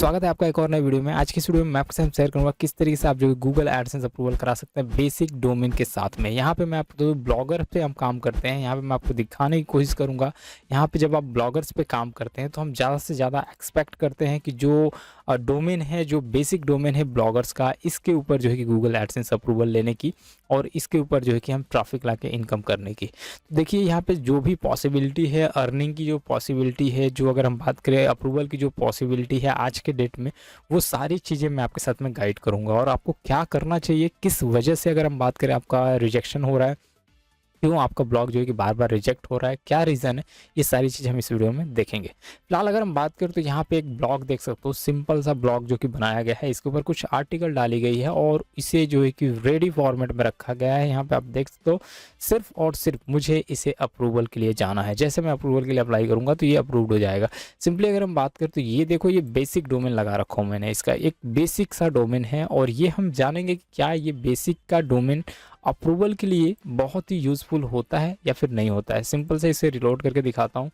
स्वागत है आपका एक और नए वीडियो में। आज की इस वीडियो में मैं आपके साथ शेयर करूंगा किस तरीके से आप जो गूगल एडसेंस अप्रूवल करा सकते हैं बेसिक डोमेन के साथ में। यहाँ पे मैं आपको जो ब्लॉगर पे हम काम करते हैं, यहाँ पे मैं आपको दिखाने की कोशिश करूंगा। यहाँ पे जब आप ब्लॉगर्स पे काम करते हैं तो हम ज़्यादा से ज़्यादा एक्सपेक्ट करते हैं कि जो डोमेन है, जो बेसिक डोमेन है ब्लॉगर्स का, इसके ऊपर जो है कि गूगल एडसेंस अप्रूवल लेने की और इसके ऊपर जो है कि हम ट्रैफिक ला के इनकम करने की। तो देखिए यहाँ पे जो भी पॉसिबिलिटी है अर्निंग की, जो पॉसिबिलिटी है, जो अगर हम बात करें अप्रूवल की जो पॉसिबिलिटी है आज के डेट में, वो सारी चीज़ें मैं आपके साथ में गाइड करूँगा। और आपको क्या करना चाहिए, किस वजह से अगर हम बात करें आपका रिजेक्शन हो रहा है, क्यों आपका ब्लॉग जो है कि बार बार रिजेक्ट हो रहा है, क्या रीज़न है, ये सारी चीज़ हम इस वीडियो में देखेंगे। फिलहाल अगर हम बात करें तो यहाँ पे एक ब्लॉग देख सकते हो, सिंपल सा ब्लॉग जो कि बनाया गया है। इसके ऊपर कुछ आर्टिकल डाली गई है और इसे जो है कि रेडी फॉर्मेट में रखा गया है। यहाँ पे आप देख सकते हो, सिर्फ और सिर्फ मुझे इसे अप्रूवल के लिए जाना है। जैसे मैं अप्रूवल के लिए अप्लाई करूँगा तो ये अप्रूव्ड हो जाएगा। सिंपली अगर हम बात करें तो ये देखो, ये बेसिक डोमेन लगा रखा हूँ मैंने। इसका एक बेसिक सा डोमेन है और ये हम जानेंगे कि क्या ये बेसिक का डोमेन अप्रूवल के लिए बहुत ही यूज़फुल होता है या फिर नहीं होता है। सिंपल से इसे रिलोड करके दिखाता हूँ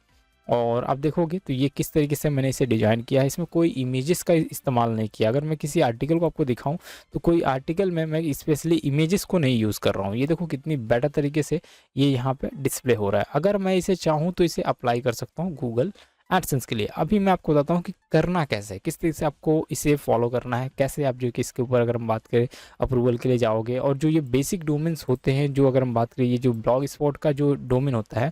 और आप देखोगे तो ये किस तरीके से मैंने इसे डिज़ाइन किया है। इसमें कोई इमेजेस का इस्तेमाल नहीं किया। अगर मैं किसी आर्टिकल को आपको दिखाऊं तो कोई आर्टिकल में मैं स्पेशली इमेजेस को नहीं यूज़ कर रहा हूँ। ये देखो कितनी बेटर तरीके से ये यहाँ पे डिस्प्ले हो रहा है। अगर मैं इसे चाहूँ तो इसे अप्लाई कर सकता हूँ गूगल एडसेंस के लिए। अभी मैं आपको बताता हूँ कि करना कैसे है, किस तरीके से आपको इसे फॉलो करना है, कैसे आप जो कि इसके ऊपर अगर हम बात करें अप्रूवल के लिए जाओगे। और जो ये बेसिक डोमेन्स होते हैं, जो अगर हम बात करें ये जो ब्लॉग स्पॉट का जो डोमेन होता है,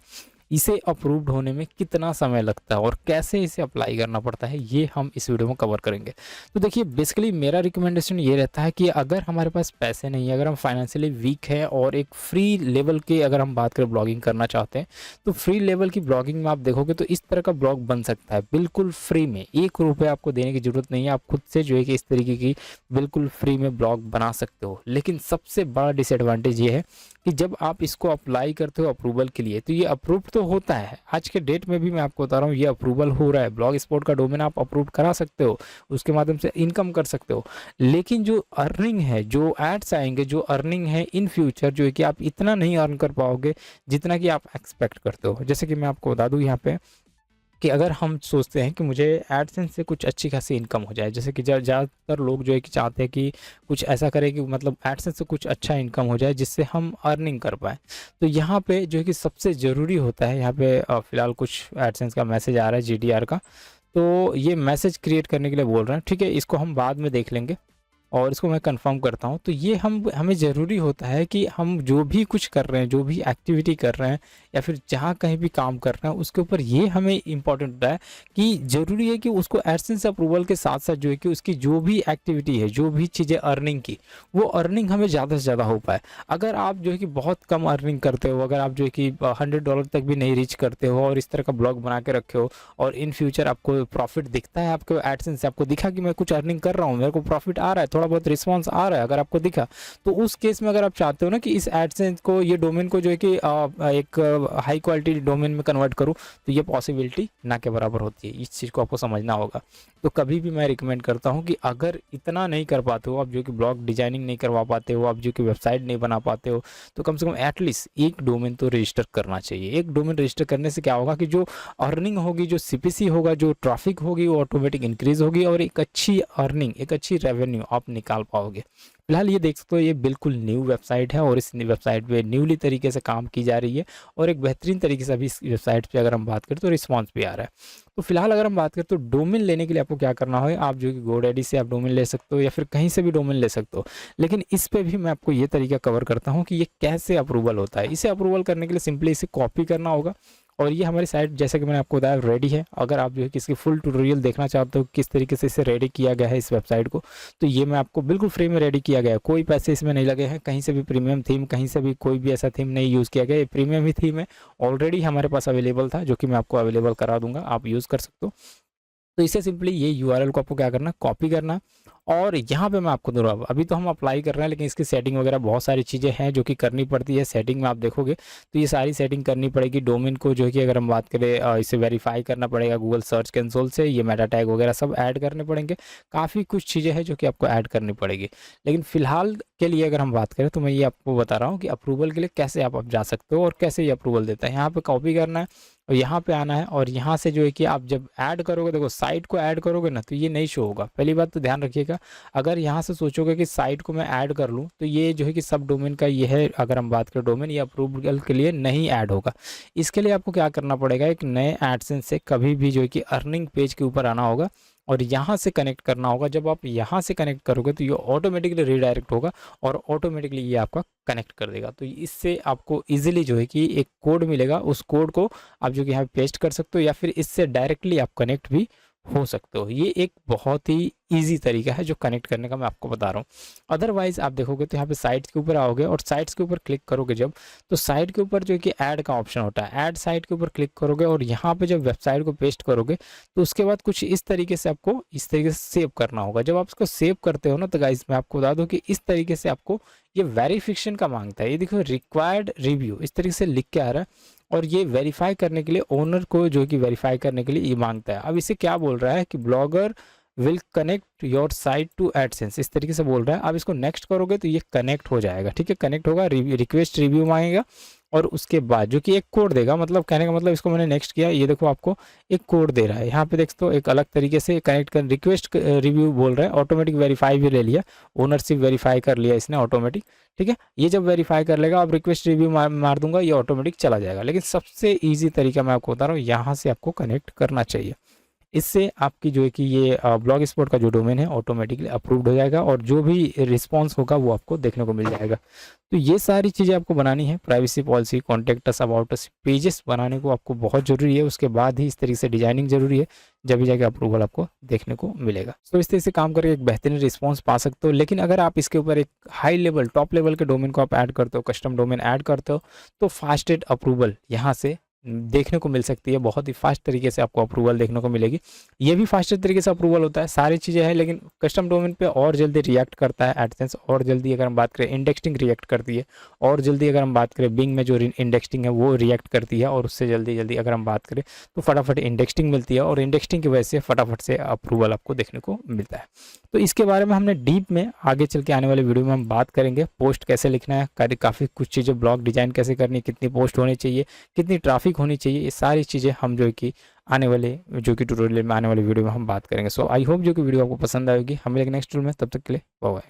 इसे अप्रूव्ड होने में कितना समय लगता है और कैसे इसे अप्लाई करना पड़ता है, ये हम इस वीडियो में कवर करेंगे। तो देखिए बेसिकली मेरा रिकमेंडेशन ये रहता है कि अगर हमारे पास पैसे नहीं है, अगर हम फाइनेंशियली वीक है और एक फ्री लेवल के अगर हम बात करें ब्लॉगिंग करना चाहते हैं, तो फ्री लेवल की ब्लॉगिंग में आप देखोगे तो इस तरह का ब्लॉग बन सकता है बिल्कुल फ्री में। 1 रुपये आपको देने की ज़रूरत नहीं है। आप खुद से जो है कि इस तरीके की बिल्कुल फ्री में ब्लॉग बना सकते हो। लेकिन सबसे बड़ा डिसएडवांटेज ये है कि जब आप इसको अप्लाई करते हो अप्रूवल के लिए तो ये अप्रूव तो होता है। आज के डेट में भी मैं आपको बता रहा हूँ ये अप्रूवल हो रहा है। ब्लॉग स्पॉट का डोमेन आप अप्रूव करा सकते हो, उसके माध्यम से इनकम कर सकते हो। लेकिन जो अर्निंग है, जो एड्स आएंगे, जो अर्निंग है इन फ्यूचर, जो है कि आप इतना नहीं अर्न कर पाओगे जितना कि आप एक्सपेक्ट करते हो। जैसे कि मैं आपको बता दूँ यहाँ पे कि अगर हम सोचते हैं कि मुझे एडसेंस से कुछ अच्छी खासी इनकम हो जाए, जैसे कि ज़्यादातर लोग जो है कि चाहते हैं कि कुछ ऐसा करें कि मतलब एडसेंस से कुछ अच्छा इनकम हो जाए जिससे हम अर्निंग कर पाएँ। तो यहाँ पे जो है कि सबसे ज़रूरी होता है, यहाँ पे फ़िलहाल कुछ एडसेंस का मैसेज आ रहा है जीडीआर का, तो ये मैसेज क्रिएट करने के लिए बोल रहे हैं। ठीक है, इसको हम बाद में देख लेंगे और इसको मैं कंफर्म करता हूँ। तो ये हमें ज़रूरी होता है कि हम जो भी कुछ कर रहे हैं, जो भी एक्टिविटी कर रहे हैं या फिर जहाँ कहीं भी काम कर रहे हैं, उसके ऊपर ये हमें इम्पॉर्टेंट होता है कि ज़रूरी है कि उसको एडसेंस अप्रूवल के साथ साथ जो है कि उसकी जो भी एक्टिविटी है, जो भी चीज़ें अर्निंग की, वो अर्निंग हमें ज़्यादा से ज़्यादा हो पाए। अगर आप जो है कि बहुत कम अर्निंग करते हो, अगर आप जो है कि $100 तक भी नहीं रीच करते हो और इस तरह का ब्लॉग बना के रखे हो और इन फ्यूचर आपको प्रॉफिट दिखता है, आपको एडसेंस से आपको दिखा कि मैं कुछ अर्निंग कर रहा हूँ, मेरे को प्रॉफिट आ रहा है, थोड़ा बहुत रिस्पांस आ रहा है, अगर आपको दिखा, तो उस केस में अगर आप चाहते हो ना कि इस एडसेंस को, ये डोमेन को जो है कि एक हाई क्वालिटी डोमेन में कन्वर्ट करूँ, तो ये पॉसिबिलिटी ना के बराबर होती है। इस चीज़ को आपको समझना होगा। तो कभी भी मैं रिकमेंड करता हूँ कि अगर इतना नहीं कर पाते हो आप, जो कि ब्लॉग डिजाइनिंग नहीं करवा पाते हो, आप जो कि वेबसाइट नहीं बना पाते हो, तो कम से कम एटलीस्ट एक डोमेन तो रजिस्टर करना चाहिए। एक डोमेन रजिस्टर करने से क्या होगा कि जो अर्निंग होगी, जो सीपीसी होगा, जो ट्रैफिक होगी, वो ऑटोमेटिक इंक्रीज होगी और एक अच्छी अर्निंग, एक अच्छी रेवेन्यू आप निकाल पाओगे। फिलहाल ये देख सकते हो, ये बिल्कुल न्यू वेबसाइट है और इस वेबसाइट पे न्यूली तरीके से काम की जा रही है और एक बेहतरीन तरीके से अभी इस वेबसाइट पे अगर हम बात करें तो रिस्पांस भी आ रहा है। तो फिलहाल अगर हम बात करें तो डोमेन लेने के लिए आपको क्या करना है, आप जो कि गोडैडी से आप डोमेन ले सकते हो या फिर कहीं से भी डोमेन ले सकते हो। लेकिन इस पे भी मैं आपको ये तरीका कवर करता हूँ कि ये कैसे अप्रूवल होता है। इसे अप्रूवल करने के लिए सिंपली इसे कॉपी करना होगा और ये हमारी साइट, जैसे कि मैंने आपको बताया, रेडी है। अगर आप जो है कि इसकी फुल ट्यूटोरियल देखना चाहते हो किस तरीके से इसे रेडी किया गया है इस वेबसाइट को, तो ये मैं आपको बिल्कुल फ्री में रेडी किया गया है। कोई पैसे इसमें नहीं लगे हैं, कहीं से भी प्रीमियम थीम, कहीं से भी कोई भी ऐसा थीम नहीं यूज़ किया गया। ये प्रीमियम ही थीम है, ऑलरेडी हमारे पास अवेलेबल था, जो कि मैं आपको अवेलेबल करा दूंगा, आप यूज़ कर सकते हो। तो इसे सिंपली ये यूआरएल को आपको क्या करना, कॉपी करना और यहाँ पे मैं आपको दूँ, अभी तो हम अप्लाई कर रहे हैं, लेकिन इसकी सेटिंग वगैरह बहुत सारी चीज़ें हैं जो कि करनी पड़ती है। सेटिंग में आप देखोगे तो ये सारी सेटिंग करनी पड़ेगी। डोमेन को जो है कि अगर हम बात करें इसे वेरीफाई करना पड़ेगा गूगल सर्च कंसोल से, ये मेटा टैग वगैरह सब ऐड करने पड़ेंगे। काफ़ी कुछ चीज़ें हैं जो कि आपको ऐड करनी पड़ेगी। लेकिन फ़िलहाल के लिए अगर हम बात करें तो मैं ये आपको बता रहा हूँ कि अप्रूवल के लिए कैसे आप जा सकते हो और कैसे ये अप्रूवल देता है। यहाँ पे कॉपी करना है और यहाँ पे आना है, और यहाँ से जो है कि आप जब ऐड करोगे, देखो साइट को ऐड करोगे ना तो ये नहीं शो होगा। पहली बात तो ध्यान रखिएगा, अगर यहाँ से सोचोगे कि साइट को मैं ऐड कर लूँ तो ये जो है कि सब डोमेन का ये है, अगर हम बात करें डोमेन, ये अप्रूवल के लिए नहीं ऐड होगा। इसके लिए आपको क्या करना पड़ेगा, एक नए एडसेंस से कभी भी जो है कि अर्निंग पेज के ऊपर आना होगा और यहाँ से कनेक्ट करना होगा। जब आप यहाँ से कनेक्ट करोगे तो ये ऑटोमेटिकली रीडायरेक्ट होगा और ऑटोमेटिकली ये आपका कनेक्ट कर देगा। तो इससे आपको इजीली जो है कि एक कोड मिलेगा, उस कोड को आप जो कि यहाँ पेस्ट कर सकते हो या फिर इससे डायरेक्टली आप कनेक्ट भी हो सकते हो। ये एक बहुत ही ईजी तरीका है जो कनेक्ट करने का मैं आपको बता रहा हूँ। अदरवाइज आप देखोगे तो यहाँ पे साइट्स के ऊपर आओगे और साइट्स के ऊपर क्लिक करोगे जब, तो साइट के ऊपर जो है कि ऐड का ऑप्शन होता है, ऐड साइट के ऊपर क्लिक करोगे और यहाँ पे जब वेबसाइट को पेस्ट करोगे तो उसके बाद कुछ इस तरीके से आपको इस तरीके से सेव करना होगा। जब आप इसको सेव करते हो ना तो गाइस मैं आपको बता दूं कि इस तरीके से आपको ये वेरिफिकेशन का मांगता है। ये देखो रिक्वायर्ड रिव्यू इस तरीके से लिख के आ रहा है और ये वेरीफाई करने के लिए ओनर को जो कि वेरीफाई करने के लिए ये मांगता है। अब इसे क्या बोल रहा है कि blogger will connect your site to AdSense, इस तरीके से बोल रहा है। अब इसको नेक्स्ट करोगे तो ये कनेक्ट हो जाएगा, ठीक है, कनेक्ट होगा, रिक्वेस्ट रिव्यू मांगेगा और उसके बाद जो कि एक कोड देगा। मतलब कहने का मतलब इसको मैंने नेक्स्ट किया, ये देखो आपको एक कोड दे रहा है यहाँ पे, देखो तो एक अलग तरीके से कनेक्ट कर, रिक्वेस्ट रिव्यू बोल रहा है, ऑटोमेटिक वेरीफाई भी ले लिया, ओनरशिप वेरीफाई कर लिया इसने ऑटोमेटिक, ठीक है। ये जब वेरीफाई कर लेगा, अब रिक्वेस्ट रिव्यू मार दूंगा, ये ऑटोमेटिक चला जाएगा। लेकिन सबसे ईजी तरीका मैं आपको बता रहा हूँ, यहाँ से आपको कनेक्ट करना चाहिए। इससे आपकी जो है कि ये ब्लॉग स्पॉट का जो डोमेन है ऑटोमेटिकली अप्रूव्ड हो जाएगा और जो भी रिस्पांस होगा वो आपको देखने को मिल जाएगा। तो ये सारी चीज़ें आपको बनानी है, privacy policy, contact us, about us, pages बनाने को आपको बहुत ज़रूरी है। उसके बाद ही इस तरीके से डिजाइनिंग जरूरी है, जब भी जाके अप्रूवल आपको देखने को मिलेगा। तो इस तरह से काम करके एक बेहतरीन रिस्पॉन्स पा सकते हो। लेकिन अगर आप इसके ऊपर एक हाई लेवल, टॉप लेवल के डोमेन को आप ऐड करते हो, कस्टम डोमेन ऐड करते हो, तो फास्टेस्ट अप्रूवल यहाँ से देखने को मिल सकती है। बहुत ही फास्ट तरीके से आपको अप्रूवल देखने को मिलेगी। ये भी फास्टर तरीके से अप्रूवल होता है, सारी चीज़ें हैं, लेकिन कस्टम डोमेन पे और जल्दी रिएक्ट करता है एडसेंस, और जल्दी अगर हम बात करें इंडेक्सिंग रिएक्ट करती है, और जल्दी अगर हम बात करें बिंग में जो इंडेक्सिंग है वो रिएक्ट करती है, और उससे जल्दी जल्दी अगर हम बात करें तो फटाफट इंडेक्सिंग मिलती है, और इंडेक्सिंग की वजह से फटाफट से अप्रूवल आपको देखने को मिलता है। तो इसके बारे में हमने डीप में आगे चल के आने वाले वीडियो में हम बात करेंगे। पोस्ट कैसे लिखना है, काफ़ी कुछ चीज़ें, ब्लॉग डिजाइन कैसे करनी है, कितनी पोस्ट होनी चाहिए, कितनी ट्रैफिक होनी चाहिए, ये सारी चीज़ें हम जो है कि आने वाले जो कि ट्यूटोरियल में, आने वाले वीडियो में हम बात करेंगे। सो आई होप जो कि वीडियो आपको पसंद आएगी। हम मिलेंगे नेक्स्ट वीडियो में, तब तक के लिए बाय बाय।